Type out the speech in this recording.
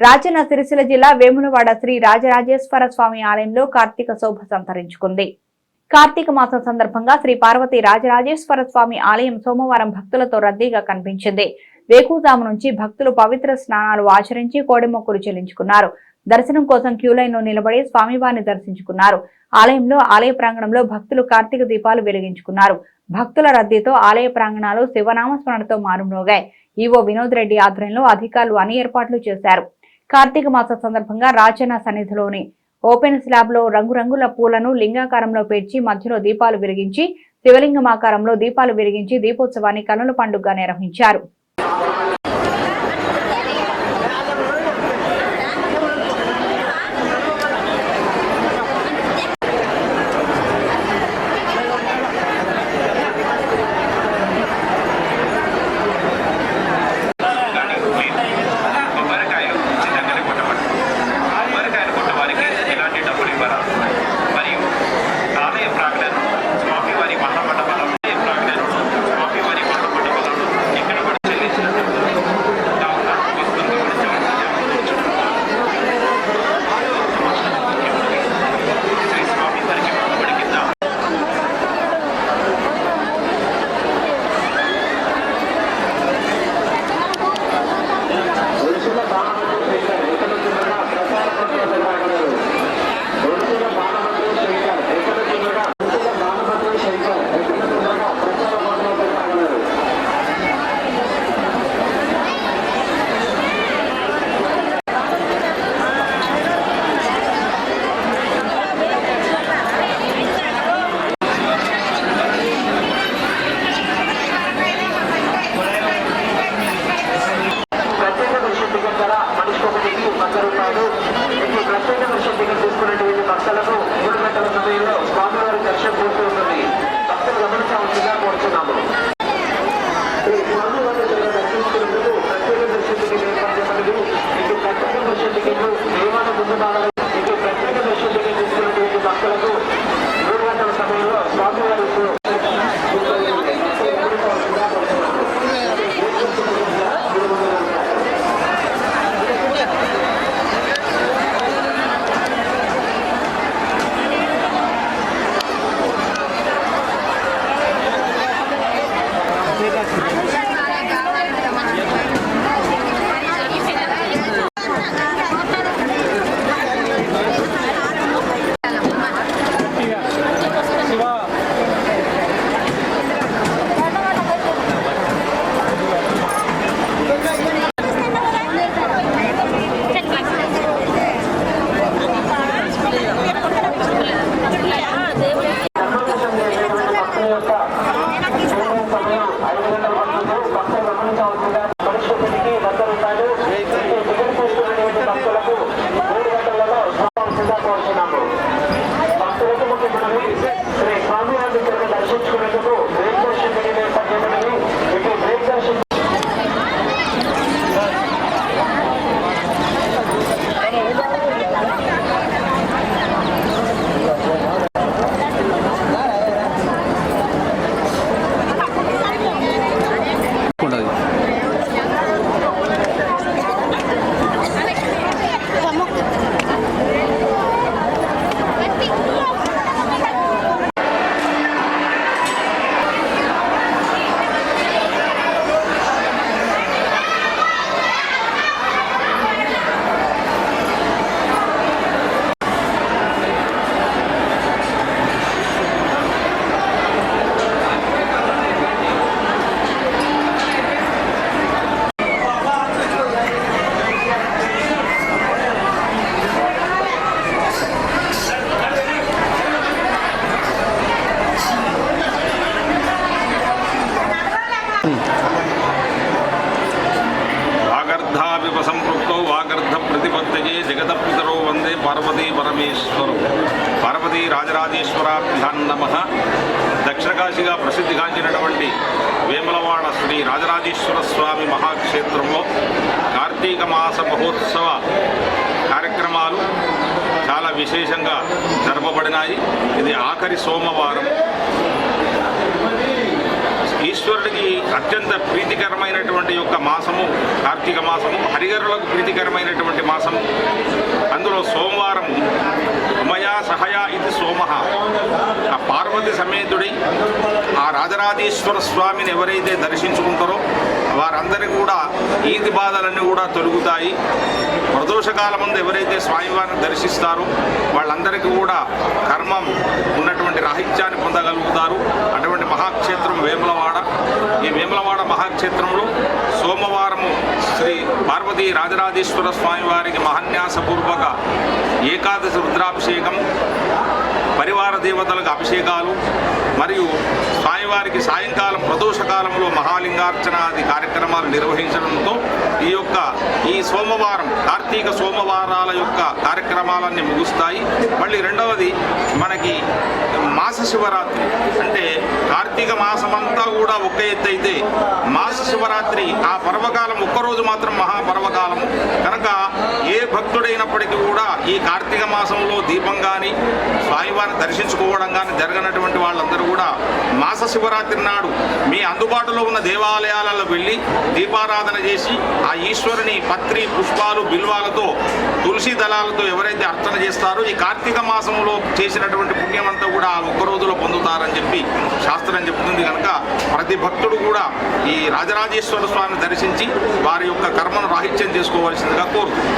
రాజన్న సిరిసిల్ల జిల్లా వేములవాడ శ్రీ రాజరాజేశ్వర స్వామి ఆలయంలో కార్తీక శోభ సంతరించుకుంది. కార్తీక మాసం సందర్భంగా శ్రీ పార్వతి రాజరాజేశ్వర స్వామి ఆలయం సోమవారం భక్తులతో రద్దీగా కనిపించింది. వేకువజాము నుంచి భక్తులు పవిత్ర స్నానాలు ఆచరించి కోడెమొక్కులు చెల్లించుకున్నారు. దర్శనం కోసం క్యూలైన్ లో నిలబడి స్వామివారిని దర్శించుకున్నారు. ఆలయంలో ఆలయ ప్రాంగణంలో భక్తులు కార్తీక దీపాలు వెలిగించుకున్నారు. భక్తుల రద్దీతో ఆలయ ప్రాంగణాలు శివనామస్మరణతో మారుమ్రోగాయి. ఈవో వినోద్ రెడ్డి ఆధ్వర్యంలో అధికారులు అన్ని ఏర్పాట్లు చేశారు. కార్తీక మాస సందర్భంగా రాజన్న సన్నిధిలోని ఓపెన్ స్లాబ్ లో రంగురంగుల పూలను లింగాకారంలో పేర్చి మధ్యలో దీపాలు వెలిగించి శివలింగం ఆకారంలో దీపాలు వెలిగించి దీపోత్సవాన్ని కన్నుల పండుగగా నిర్వహించారు. సంపృక్తో వాగర్ధ ప్రతిపత్తయే జగతపితరో వందే పార్వతీ పరమేశ్వరో. పార్వతీ రాజరాజేశ్వరాభ్యాం నమః. దక్షిణకాశిగా ప్రసిద్ధిగాంచినటువంటి వేములవాడ శ్రీ రాజరాజేశ్వర స్వామి మహాక్షేత్రంలో కార్తీక మాస మహోత్సవ కార్యక్రమాలు చాలా విశేషంగా జరపబడినాయి. ఇది ఆఖరి సోమవారం. ఈశ్వరుడికి అత్యంత ప్రీతికరమైనటువంటి యొక్క మాసము కార్తీక మాసము, హరిహరులకు ప్రీతికరమైనటువంటి మాసము. అందులో సోమవారం ఉమయా సహయా ఇది సోమః, ఆ పార్వతి సమేతుడి ఆ రాజరాజేశ్వర స్వామిని ఎవరైతే దర్శించుకుంటారో వారందరికీ కూడా ఈతి బాధలన్నీ కూడా తొలుగుతాయి. ప్రదోషకాల ముందు ఎవరైతే స్వామివారిని దర్శిస్తారో వాళ్ళందరికీ కూడా కర్మం ఉన్నటువంటి రాహిత్యాన్ని పొందగలుగుతారు. అటువంటి మహాక్షేత్రం వేములవాడ. ఈ వేములవాడ మహాక్షేత్రంలో సోమవారము శ్రీ పార్వతీ రాజరాజేశ్వర స్వామి వారికి మహాన్యాసపూర్వక ఏకాదశి రుద్రాభిషేకం, పరివార దేవతలకు అభిషేకాలు మరియు స్వామివారికి సాయంకాలం ప్రదోషకాలంలో మహాలింగార్చనాది కార్యక్రమాలు నిర్వహించడంతో ఈ సోమవారం కార్తీక సోమవారాల యొక్క కార్యక్రమాలన్నీ ముగుస్తాయి. మళ్ళీ రెండవది మనకి మాస శివరాత్రి, అంటే కార్తీక మాసమంతా కూడా ఒక ఎత్తు అయితే మాస శివరాత్రి ఆ పర్వకాలం ఒక్కరోజు మాత్రం మహాపర్వకాలము కనుక ఏ భక్తుడైనప్పటికీ కూడా ఈ కార్తీక మాసంలో దీపం కానీ స్వామివారిని దర్శించుకోవడం కానీ జరగనటువంటి వాళ్ళందరూ కూడా మాస శివరాత్రి నాడు మీ అందుబాటులో ఉన్న దేవాలయాలలో వెళ్ళి దీపారాధన చేసి ఆ ఈశ్వరుని పత్రి పుష్పాలు బిల్వాలతో తులసి దళాలతో ఎవరైతే అర్చన చేస్తారో ఈ కార్తీక మాసంలో చేసినటువంటి పుణ్యమంతా కూడా ఆ ఒక్క రోజులో పొందుతారని చెప్పి శాస్త్రం చెప్తుంది. కనుక ప్రతి భక్తుడు కూడా ఈ రాజరాజేశ్వర స్వామిని దర్శించి వారి యొక్క కర్మను రాహిత్యం చేసుకోవాల్సిందిగా కోరుతుంది.